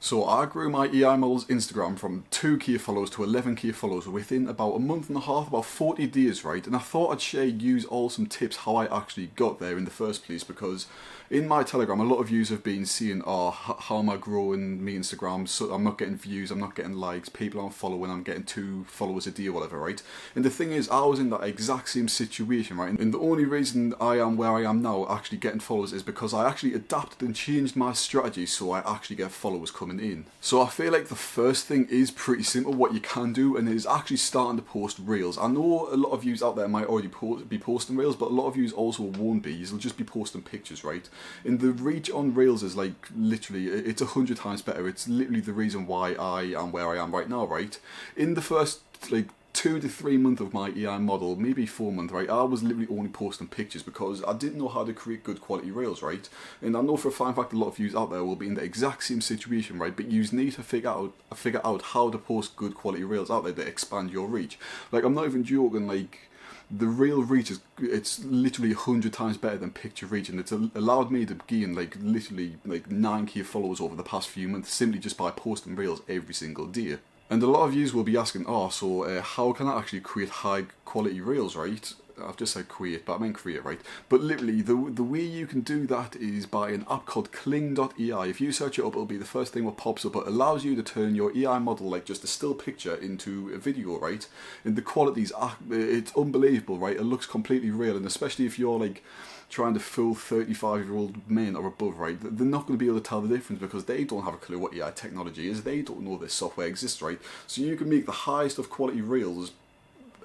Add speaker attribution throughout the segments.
Speaker 1: So I grew my EI Models Instagram from 2k followers to 11k followers within about a month and a half, about 40 days, right? And I thought I'd share yous all some tips how I actually got there in the first place, because in my Telegram, a lot of yous have been seeing, oh, how am I growing me Instagram? So I'm not getting views, I'm not getting likes, people aren't following, I'm getting 2 followers a day or whatever, right? And the thing is, I was in that exact same situation, right? And the only reason I am where I am now, actually getting followers, is because I actually adapted and changed my strategy so I actually get followers coming in. So I feel like the first thing is pretty simple what you can do, and it is actually starting to post reels. I know a lot of yous out there might already be posting reels, but a lot of yous also won't be. You'll just be posting pictures, right? And the reach on reels is like literally, it's 100 times better. It's literally the reason why I am where I am right now, right? In the first like 2 to 3 months of my EI model, maybe 4 months, right, I was literally only posting pictures because I didn't know how to create good quality reels, right? And I know for a fine fact a lot of yous out there will be in the exact same situation, right? But yous need to figure out how to post good quality reels out there to expand your reach. Like, I'm not even joking, like, the real reach it's literally 100 times better than picture reach, and it's allowed me to gain like literally like 9k followers over the past few months simply just by posting reels every single day. And a lot of yous will be asking, oh, so how can I actually create high quality reels, right? I've just said create, but I meant create, right? But literally, the way you can do that is by an app called Kling.ai. If you search it up, it'll be the first thing that pops up. It allows you to turn your EI model, like just a still picture, into a video, right? And the quality's, it's unbelievable, right? It looks completely real, and especially if you're like trying to fool 35-year-old men or above, right? They're not going to be able to tell the difference because they don't have a clue what AI technology is. They don't know this software exists, right? So you can make the highest of quality reels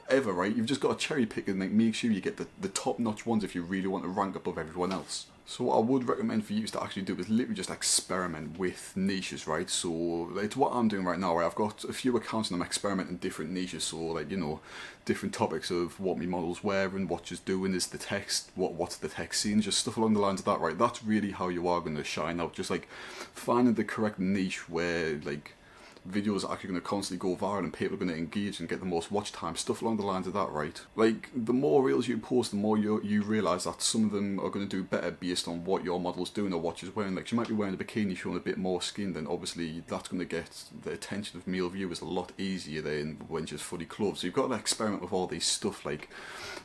Speaker 1: ever, right? You've just got to cherry pick and like make sure you get the top-notch ones if you really want to rank above everyone else. So what I would recommend for you to actually do is literally just experiment with niches, right? So it's what I'm doing right now, right? I've got a few accounts and I'm experimenting different niches, so like, you know, different topics of what my model's wearing, what she's doing, is the text, what's the text scene, just stuff along the lines of that, right? That's really how you are going to shine out, just like finding the correct niche where like videos are actually going to constantly go viral and people are going to engage and get the most watch time, stuff along the lines of that, right? Like, the more reels you post, the more you realise that some of them are going to do better based on what your model's doing or what she's wearing. Like, she might be wearing a bikini showing a bit more skin, then obviously that's going to get the attention of male viewers a lot easier than when she's fully clothed. So you've got to experiment with all these stuff, like,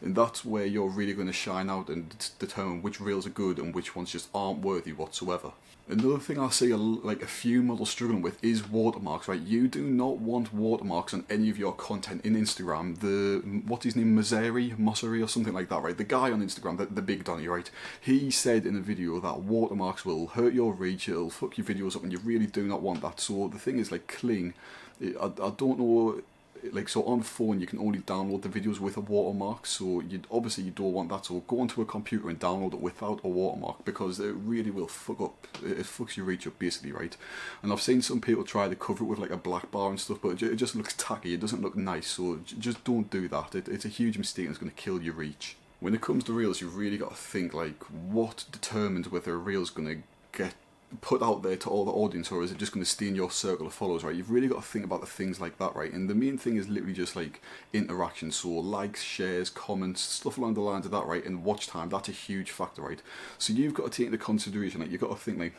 Speaker 1: and that's where you're really going to shine out and determine which reels are good and which ones just aren't worthy whatsoever. Another thing I see like a few models struggling with is watermarks, right? You do not want watermarks on any of your content in Instagram. What's his name, Mosseri or something like that, right? The guy on Instagram, the big Donny, right? He said in a video that watermarks will hurt your reach, it'll fuck your videos up, and you really do not want that. So the thing is, like, Kling, I don't know. Like, so on phone you can only download the videos with a watermark, so obviously you don't want that, so go onto a computer and download it without a watermark, because it really will fuck up, it fucks your reach up basically, right? And I've seen some people try to cover it with like a black bar and stuff, but it just looks tacky, it doesn't look nice, so just don't do that. It's a huge mistake and it's going to kill your reach. When it comes to reels, you've really got to think, like, what determines whether a reel's going to get put out there to all the audience, or is it just going to stay in your circle of followers, right? You've really got to think about the things like that, right? And the main thing is literally just like interaction, so likes, shares, comments, stuff along the lines of that, right? And watch time, that's a huge factor, right? So you've got to take into consideration, like, you've got to think like,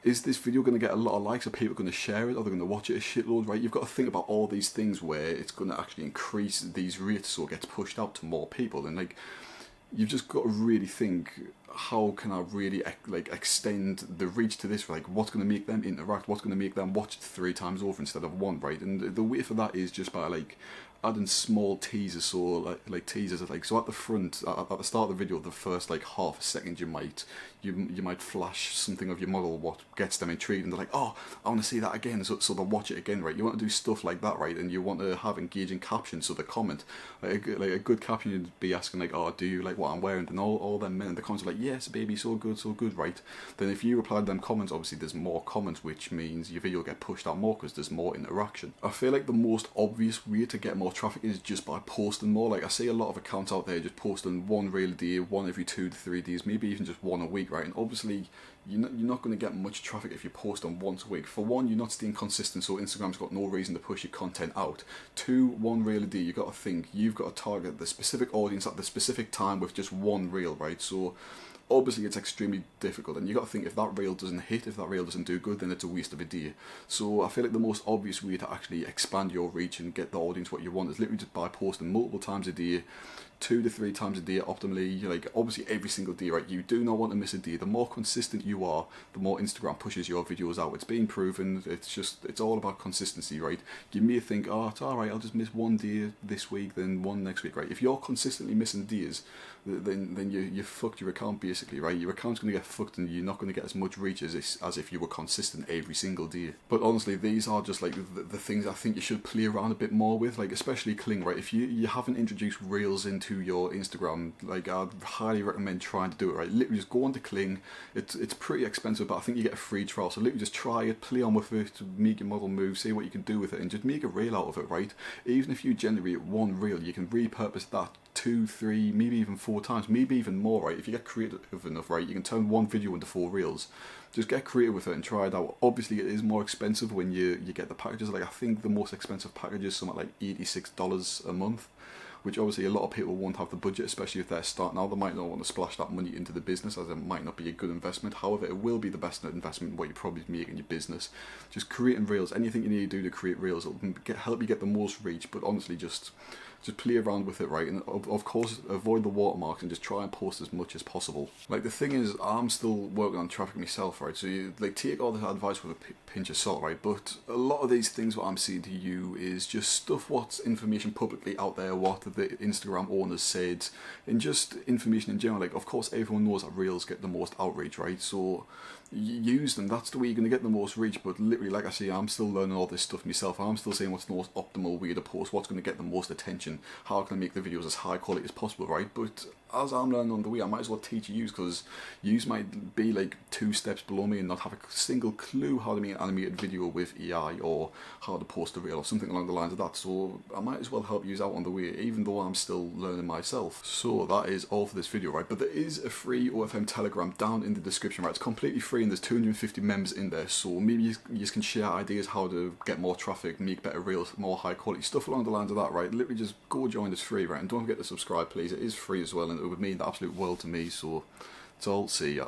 Speaker 1: is this video going to get a lot of likes? Are people going to share it? Are they going to watch it a shitload, right? You've got to think about all these things where it's going to actually increase these rates so it gets pushed out to more people. And like, you've just got to really think, how can I really like extend the reach to this? Like, what's going to make them interact? What's going to make them watch it 3 times over instead of 1, right? And the way for that is just by like adding small teasers, so like teasers, like, so at the front, at the start of the video, the first like half a second, you might flash something of your model, what gets them intrigued, and they're like, oh, I want to see that again, so they'll watch it again, right? You want to do stuff like that, right? And you want to have engaging captions, so they comment, like a good caption would be asking like, oh, do you like what I'm wearing? And all them men in the comments are like, yes baby, so good, right? Then if you reply to them comments, obviously there's more comments, which means your video will get pushed out more because there's more interaction. I feel like the most obvious way to get more traffic is just by posting more. Like, I see a lot of accounts out there just posting 1 reel a day, 1 every 2 to 3 days, maybe even just 1 a week, right? And obviously you're not going to get much traffic if you post on once a week. For one, you're not staying consistent, so Instagram's got no reason to push your content out. 2, 1 reel a day, you've got to think, you've got to target the specific audience at the specific time with just 1 reel, right? So obviously it's extremely difficult, and you got to think, if that reel doesn't hit, if that reel doesn't do good, then it's a waste of a day. So I feel like the most obvious way to actually expand your reach and get the audience what you want is literally just by posting multiple times a day, 2 to 3 times a day optimally, like obviously every single day, right? You do not want to miss a day. The more consistent you are, the more Instagram pushes your videos out. It's been proven. It's all about consistency, right? You may think, oh, it's alright, I'll just miss one day this week, then one next week, right? If you're consistently missing days, then you fucked your account basically, right? Your account's going to get fucked, and you're not going to get as much reach as if you were consistent every single day. But honestly, these are just like the things I think you should play around a bit more with, like especially Kling, right? If you haven't introduced Reels into your Instagram, like I'd highly recommend trying to do it, right? Literally just go onto Kling. It's pretty expensive, but I think you get a free trial, so literally just try it, play on with it, make your model move, see what you can do with it, and just make a reel out of it, right? Even if you generate one reel, you can repurpose that 2, 3, maybe even 4 times, maybe even more, right? If you get creative enough, right, you can turn one video into 4 reels. Just get creative with it and try it out. Obviously, it is more expensive when you get the packages. Like I think the most expensive package is something like $86 a month, which obviously a lot of people won't have the budget, especially if they're starting out. They might not want to splash that money into the business, as it might not be a good investment. However, it will be the best investment in what you probably make in your business. Just creating reels, anything you need to do to create reels, it'll help you get the most reach. But honestly, just play around with it, right? And of course, avoid the watermarks and just try and post as much as possible. Like the thing is, I'm still working on traffic myself, right? So you like take all this advice with a pinch of salt, right? But a lot of these things what I'm saying to you is just stuff what's information publicly out there, what the Instagram owners said, and just information in general. Like of course, everyone knows that Reels get the most outreach, right? So use them. That's the way you're going to get the most reach. But literally, like I say, I'm still learning all this stuff myself. I'm still saying what's the most optimal way to post, what's going to get the most attention, how can I make the videos as high quality as possible, right? But as I'm learning on the way, I might as well teach you, because you might be like 2 steps below me and not have a single clue how to make an animated video with AI, or how to post a reel, or something along the lines of that. So I might as well help you out on the way, even though I'm still learning myself. So that is all for this video, right? But there is a free OFM Telegram down in the description, right? It's completely free, and there's 250 members in there. So maybe you can share ideas how to get more traffic, make better reels, more high quality stuff along the lines of that, right? Literally just go join. It's free, right? And don't forget to subscribe, please. It is free as well, and it would mean the absolute world to me. So it's all. See ya.